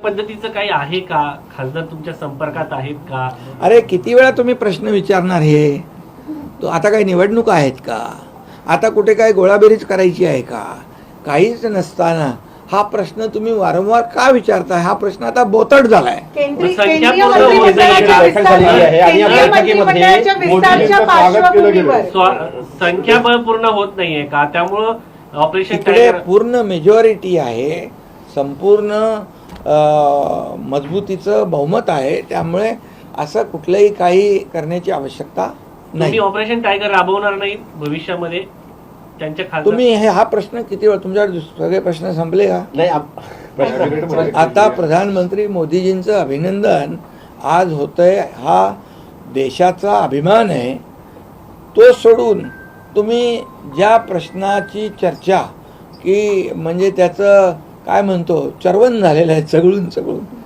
पद्धतीचं काही आहे का? खासदार तुमच्या संपर्कात आहेत का? अरे किती वेळा तुम्ही प्रश्न विचारणार हे? तो आता काही निवडणूक आहेत का? आता कुठे काय गोळाबेरीज करायची आहे का? काहीच नसताना हा प्रश्न तुम्ही वारंवार का विचारताय? हा प्रश्न आता बोतट झालाय. संख्या केंद्रीय पूर्ण मंत्रिमंडळाच्या होत विस्तार- केंद्रीय मंत्रिमंडळाच्या विस्ताराच्या पार्श्वभूमीवर संख्याबळ पूर्ण होत नाहीये का? त्यामुळं ऑपरेशन इकडे टायगर पूर्ण मेजॉरिटी आहे, संपूर्ण मजबूतीचं बहुमत आहे. त्यामुळे असं कुठलंही काही करण्याची आवश्यकता तुम्ही नाही. ऑपरेशन टायगर राबवणार नाही भविष्यामध्ये त्यांच्या खासदार? तुम्ही हा प्रश्न किती वेळ, तुमच्याकडे सगळे प्रश्न संपले का? नाही आता प्रधानमंत्री मोदीजींचं अभिनंदन आज होतंय, हा देशाचा अभिमान आहे. तो सोडून तुम्ही ज्या प्रश्नाची चर्चा की म्हणजे त्याचं काय म्हणतो चर्वण झालेलं आहे, चगळून